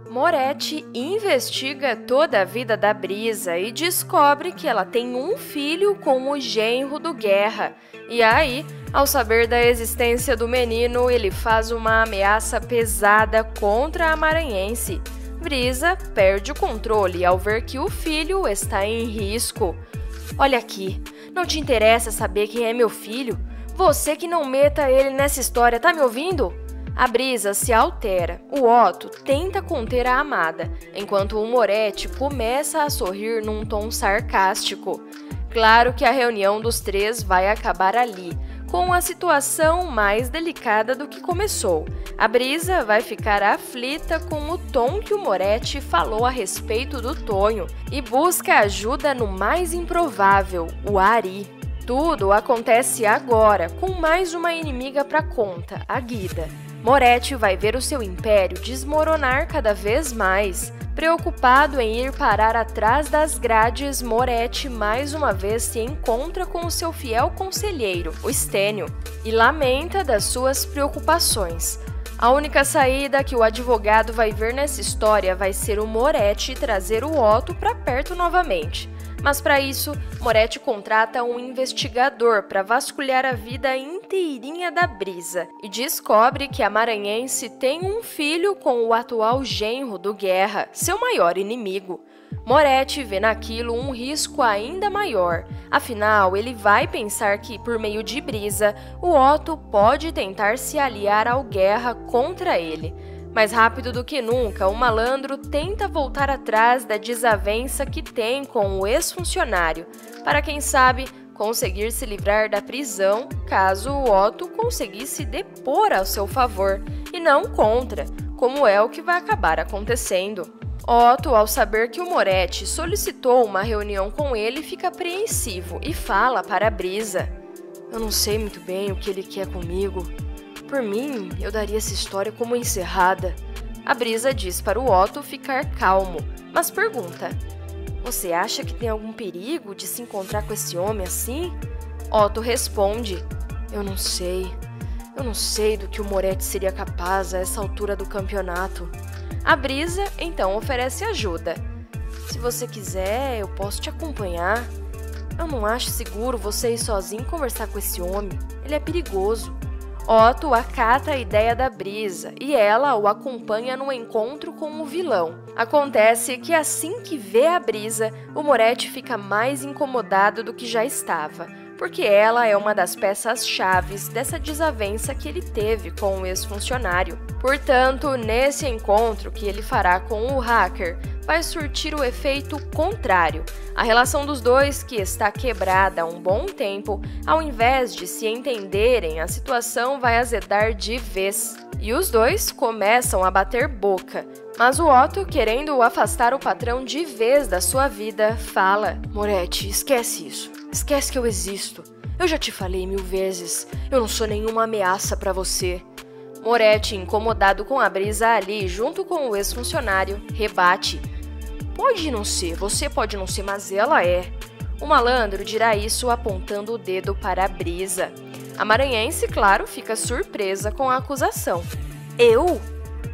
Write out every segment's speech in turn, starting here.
Moretti investiga toda a vida da Brisa e descobre que ela tem um filho com o genro do Guerra. E aí, ao saber da existência do menino, ele faz uma ameaça pesada contra a maranhense. Brisa perde o controle ao ver que o filho está em risco. Olha aqui, não te interessa saber quem é meu filho? Você que não meta ele nessa história, tá me ouvindo? A Brisa se altera. O Otto tenta conter a amada, enquanto o Moretti começa a sorrir num tom sarcástico. Claro que a reunião dos três vai acabar ali, com a situação mais delicada do que começou. A Brisa vai ficar aflita com o tom que o Moretti falou a respeito do Tonho e busca ajuda no mais improvável, o Ari. Tudo acontece agora, com mais uma inimiga para conta, a Guida. Moretti vai ver o seu império desmoronar cada vez mais. Preocupado em ir parar atrás das grades, Moretti mais uma vez se encontra com o seu fiel conselheiro, o Stênio, e lamenta das suas preocupações. A única saída que o advogado vai ver nessa história vai ser o Moretti trazer o Otto para perto novamente. Mas para isso, Moretti contrata um investigador para vasculhar a vida inteirinha da Brisa e descobre que a maranhense tem um filho com o atual genro do Guerra, seu maior inimigo. Moretti vê naquilo um risco ainda maior, afinal ele vai pensar que, por meio de Brisa, o Otto pode tentar se aliar ao Guerra contra ele. Mais rápido do que nunca, o malandro tenta voltar atrás da desavença que tem com o ex-funcionário, para quem sabe conseguir se livrar da prisão caso o Otto conseguisse depor ao seu favor, e não contra, como é o que vai acabar acontecendo. Otto, ao saber que o Moretti solicitou uma reunião com ele, fica apreensivo e fala para a Brisa: "Eu não sei muito bem o que ele quer comigo. Por mim, eu daria essa história como encerrada." A Brisa diz para o Otto ficar calmo, mas pergunta: "Você acha que tem algum perigo de se encontrar com esse homem assim?" Otto responde: Eu não sei do que o Moretti seria capaz a essa altura do campeonato." A Brisa então oferece ajuda: "Se você quiser, eu posso te acompanhar. Eu não acho seguro você ir sozinho conversar com esse homem, ele é perigoso." Otto acata a ideia da Brisa e ela o acompanha no encontro com o vilão. Acontece que assim que vê a Brisa, o Moretti fica mais incomodado do que já estava, porque ela é uma das peças-chaves dessa desavença que ele teve com o ex-funcionário. Portanto, nesse encontro que ele fará com o hacker, vai surtir o efeito contrário. A relação dos dois, que está quebrada há um bom tempo, ao invés de se entenderem, a situação vai azedar de vez. E os dois começam a bater boca. Mas o Otto, querendo afastar o patrão de vez da sua vida, fala: "Moretti, esquece isso. Esquece que eu existo. Eu já te falei 1000 vezes. Eu não sou nenhuma ameaça para você." Moretti, incomodado com a Brisa ali, junto com o ex-funcionário, rebate: "Pode não ser, você pode não ser, mas ela é." O malandro dirá isso apontando o dedo para a Brisa. A maranhense, claro, fica surpresa com a acusação. "Eu?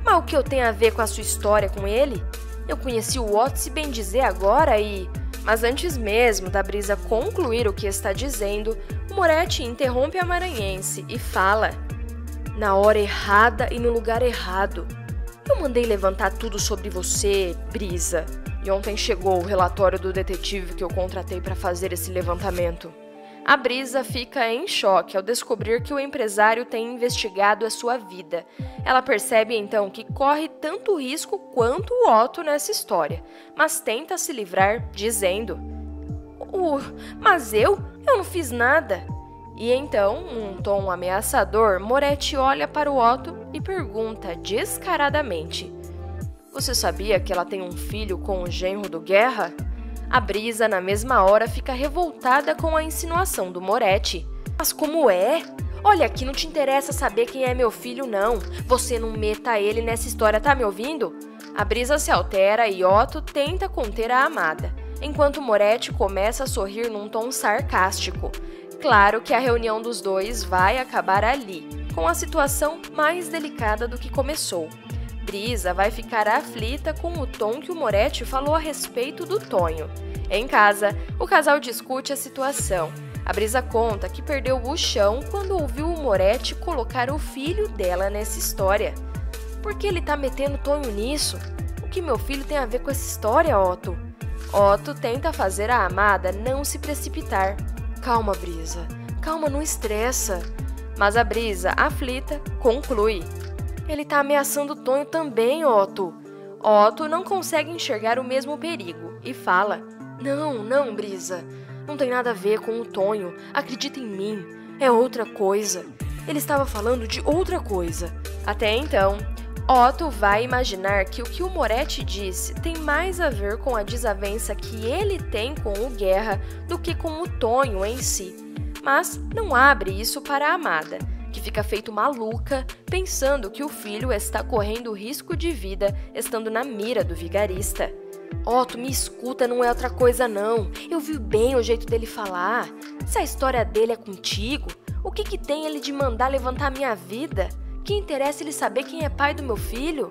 Mas o que eu tenho a ver com a sua história com ele? Eu conheci o Otto, se bem dizer, agora e..." Mas antes mesmo da Brisa concluir o que está dizendo, o Moretti interrompe a maranhense e fala: "Na hora errada e no lugar errado. Eu mandei levantar tudo sobre você, Brisa. E ontem chegou o relatório do detetive que eu contratei para fazer esse levantamento." A Brisa fica em choque ao descobrir que o empresário tem investigado a sua vida. Ela percebe então que corre tanto risco quanto o Otto nessa história, mas tenta se livrar dizendo: Mas eu não fiz nada." E então, num tom ameaçador, Moretti olha para o Otto e pergunta descaradamente: "Você sabia que ela tem um filho com o genro do Guerra?" A Brisa, na mesma hora, fica revoltada com a insinuação do Moretti. "Mas como é? Olha, aqui não te interessa saber quem é meu filho, não. Você não meta ele nessa história, tá me ouvindo?" A Brisa se altera e Otto tenta conter a amada, enquanto Moretti começa a sorrir num tom sarcástico. Claro que a reunião dos dois vai acabar ali, com a situação mais delicada do que começou. Brisa vai ficar aflita com o tom que o Moretti falou a respeito do Tonho. Em casa, o casal discute a situação. A Brisa conta que perdeu o chão quando ouviu o Moretti colocar o filho dela nessa história. Por que ele tá metendo Tonho nisso? O que meu filho tem a ver com essa história, Otto? Otto tenta fazer a amada não se precipitar. Calma, Brisa. Calma, não estressa. Mas a Brisa, aflita, conclui. Ele tá ameaçando o Tonho também, Otto. Otto não consegue enxergar o mesmo perigo e fala. Não, Brisa. Não tem nada a ver com o Tonho. Acredita em mim. É outra coisa. Ele estava falando de outra coisa. Até então, Otto vai imaginar que o que o Moretti disse tem mais a ver com a desavença que ele tem com o Guerra do que com o Tonho em si. Mas não abre isso para a amada, que fica feito maluca, pensando que o filho está correndo risco de vida estando na mira do vigarista. Otto, me escuta, não é outra coisa não. Eu vi bem o jeito dele falar. Se a história dele é contigo, o que tem ele de mandar levantar minha vida? Que interessa ele saber quem é pai do meu filho?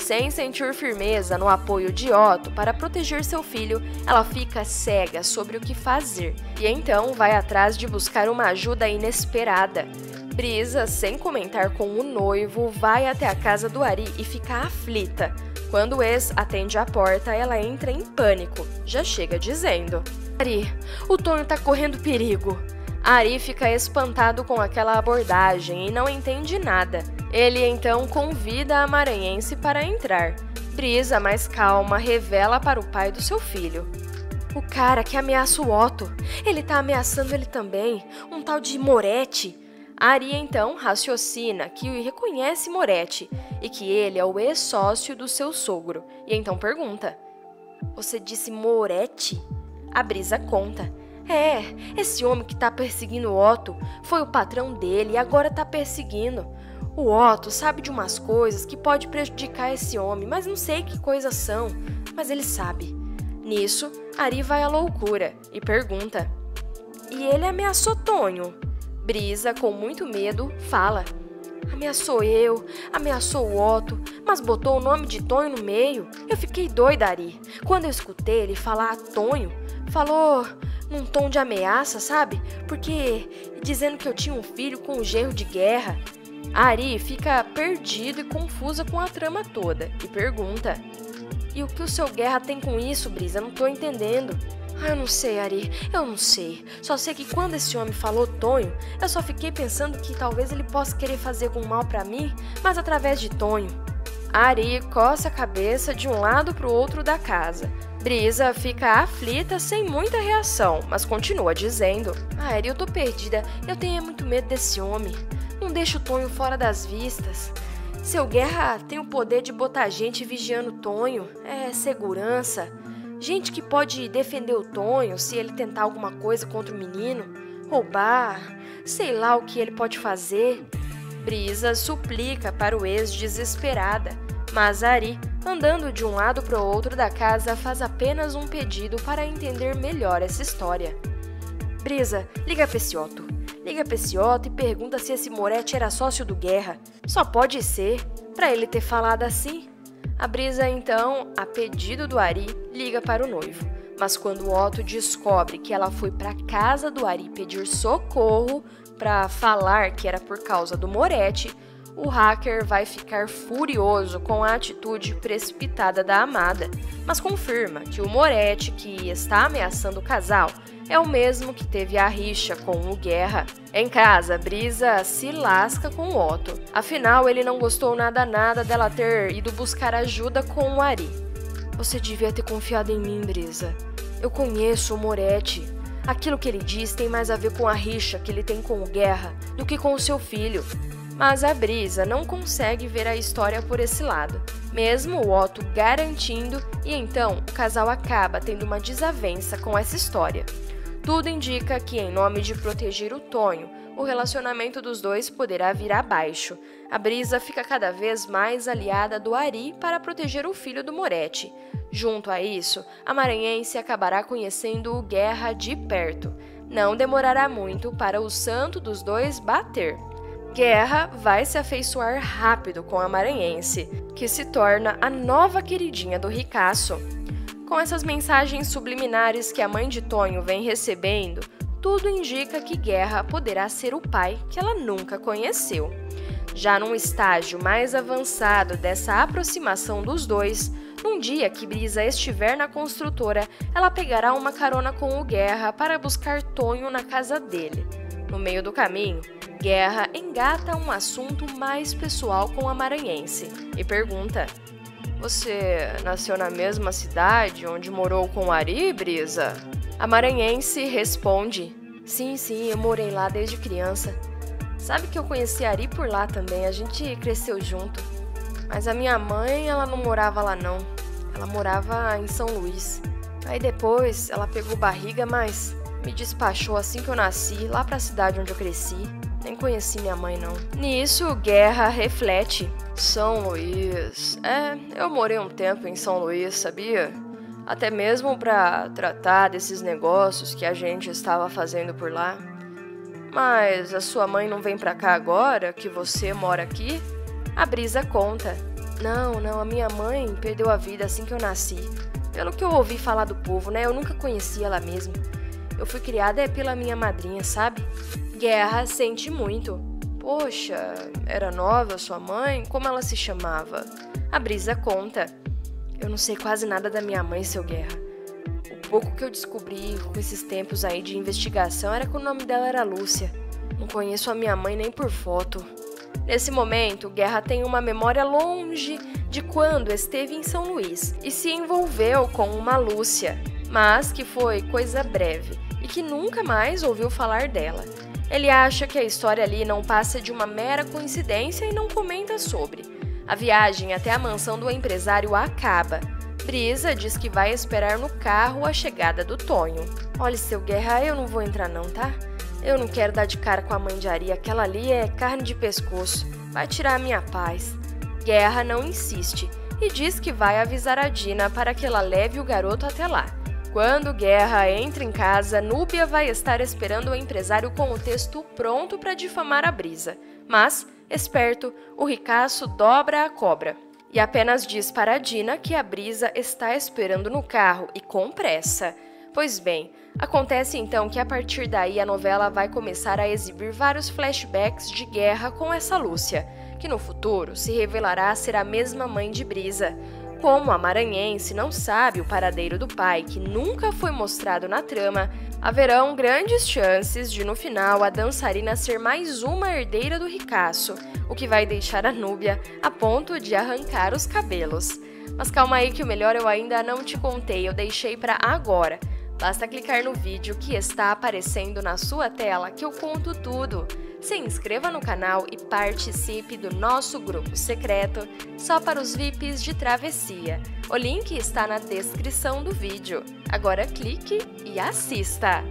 Sem sentir firmeza no apoio de Otto para proteger seu filho, ela fica cega sobre o que fazer e então vai atrás de buscar uma ajuda inesperada. Brisa, sem comentar com o noivo, vai até a casa do Ari e fica aflita. Quando o ex atende a porta, ela entra em pânico. Já chega dizendo: Ari, o Tonho tá correndo perigo. Ari fica espantado com aquela abordagem e não entende nada. Ele então convida a maranhense para entrar. Brisa, mais calma, revela para o pai do seu filho. O cara que ameaça o Otto. Ele tá ameaçando ele também, um tal de Moretti. Ari então raciocina que reconhece Moretti e que ele é o ex-sócio do seu sogro. E então pergunta: Você disse Moretti? A Brisa conta. Esse homem que tá perseguindo o Otto foi o patrão dele e agora tá perseguindo. O Otto sabe de umas coisas que pode prejudicar esse homem, mas não sei que coisas são, mas ele sabe. Nisso, Ari vai à loucura e pergunta: E ele ameaçou Tonho? Brisa, com muito medo, fala: Ameaçou eu, ameaçou o Otto, mas botou o nome de Tonho no meio. Eu fiquei doida, Ari. Quando eu escutei ele falar Tonho, falou num tom de ameaça, sabe? Porque dizendo que eu tinha um filho com um genro de guerra. A Ari fica perdida e confusa com a trama toda e pergunta: E o que o seu Guerra tem com isso, Brisa? Não tô entendendo. Eu não sei, Ari, eu não sei. Só sei que quando esse homem falou Tonho, eu só fiquei pensando que talvez ele possa querer fazer algum mal pra mim, mas através de Tonho. Ari coça a cabeça de um lado pro outro da casa. Brisa fica aflita sem muita reação, mas continua dizendo: Ari, eu tô perdida, eu tenho muito medo desse homem. Não deixa o Tonho fora das vistas. Seu Guerra tem o poder de botar gente vigiando o Tonho, segurança. Gente que pode defender o Tonho se ele tentar alguma coisa contra o menino, roubar, sei lá o que ele pode fazer. Brisa suplica para o ex desesperada, mas Ari, andando de um lado para o outro da casa, faz apenas um pedido para entender melhor essa história. Brisa, liga para esse Otto. Liga para esse Otto e pergunta se esse Moretti era sócio do Guerra. Só pode ser, para ele ter falado assim. A Brisa, então, a pedido do Ari, liga para o noivo. Mas quando o Otto descobre que ela foi para a casa do Ari pedir socorro para falar que era por causa do Moretti, o hacker vai ficar furioso com a atitude precipitada da amada, mas confirma que o Moretti, que está ameaçando o casal, é o mesmo que teve a rixa com o Guerra. Em casa, Brisa se lasca com o Otto. Afinal, ele não gostou nada dela ter ido buscar ajuda com o Ari. Você devia ter confiado em mim, Brisa. Eu conheço o Moretti. Aquilo que ele diz tem mais a ver com a rixa que ele tem com o Guerra do que com o seu filho. Mas a Brisa não consegue ver a história por esse lado, mesmo o Otto garantindo, e então o casal acaba tendo uma desavença com essa história. Tudo indica que, em nome de proteger o Tonho, o relacionamento dos dois poderá vir abaixo. A Brisa fica cada vez mais aliada do Ari para proteger o filho do Moretti. Junto a isso, a maranhense acabará conhecendo o Guerra de perto. Não demorará muito para o santo dos dois bater. Guerra vai se afeiçoar rápido com a maranhense, que se torna a nova queridinha do ricaço. Com essas mensagens subliminares que a mãe de Tonho vem recebendo, tudo indica que Guerra poderá ser o pai que ela nunca conheceu. Já num estágio mais avançado dessa aproximação dos dois, num dia que Brisa estiver na construtora, ela pegará uma carona com o Guerra para buscar Tonho na casa dele. No meio do caminho, Guerra engata um assunto mais pessoal com a maranhense e pergunta: "Você nasceu na mesma cidade onde morou com o Ari, Brisa?" A maranhense responde: Sim, eu morei lá desde criança. Sabe que eu conheci a Ari por lá também, a gente cresceu junto. Mas a minha mãe, ela não morava lá não, ela morava em São Luís. Aí depois ela pegou barriga, mas me despachou assim que eu nasci, lá pra cidade onde eu cresci. Nem conheci minha mãe não. Nisso, Guerra reflete: São Luís. Eu morei um tempo em São Luís, sabia? Até mesmo pra tratar desses negócios que a gente estava fazendo por lá. Mas a sua mãe não vem pra cá agora, que você mora aqui? A Brisa conta: Não, a minha mãe perdeu a vida assim que eu nasci. Pelo que eu ouvi falar do povo, né? Eu nunca conheci ela mesmo. Eu fui criada pela minha madrinha, sabe? Guerra sente muito. Poxa, era nova sua mãe? Como ela se chamava? A Brisa conta: Eu não sei quase nada da minha mãe, seu Guerra. O pouco que eu descobri com esses tempos aí de investigação era que o nome dela era Lúcia. Não conheço a minha mãe nem por foto. Nesse momento, Guerra tem uma memória longe de quando esteve em São Luís e se envolveu com uma Lúcia, mas que foi coisa breve e que nunca mais ouviu falar dela. Ele acha que a história ali não passa de uma mera coincidência e não comenta sobre. A viagem até a mansão do empresário acaba. Brisa diz que vai esperar no carro a chegada do Tonho. Olha, seu Guerra, eu não vou entrar não, tá? Eu não quero dar de cara com a mãe de Ari, aquela ali é carne de pescoço. Vai tirar a minha paz. Guerra não insiste e diz que vai avisar a Dina para que ela leve o garoto até lá. Quando Guerra entra em casa, Núbia vai estar esperando o empresário com o texto pronto para difamar a Brisa. Mas, esperto, o ricaço dobra a cobra e apenas diz para a Dina que a Brisa está esperando no carro e com pressa. Pois bem, acontece então que a partir daí a novela vai começar a exibir vários flashbacks de Guerra com essa Lúcia, que no futuro se revelará ser a mesma mãe de Brisa. Como a maranhense não sabe o paradeiro do pai, que nunca foi mostrado na trama, haverão grandes chances de no final a dançarina ser mais uma herdeira do ricaço, o que vai deixar a Núbia a ponto de arrancar os cabelos. Mas calma aí que o melhor eu ainda não te contei, eu deixei para agora. Basta clicar no vídeo que está aparecendo na sua tela que eu conto tudo. Se inscreva no canal e participe do nosso grupo secreto só para os VIPs de travessia. O link está na descrição do vídeo. Agora clique e assista!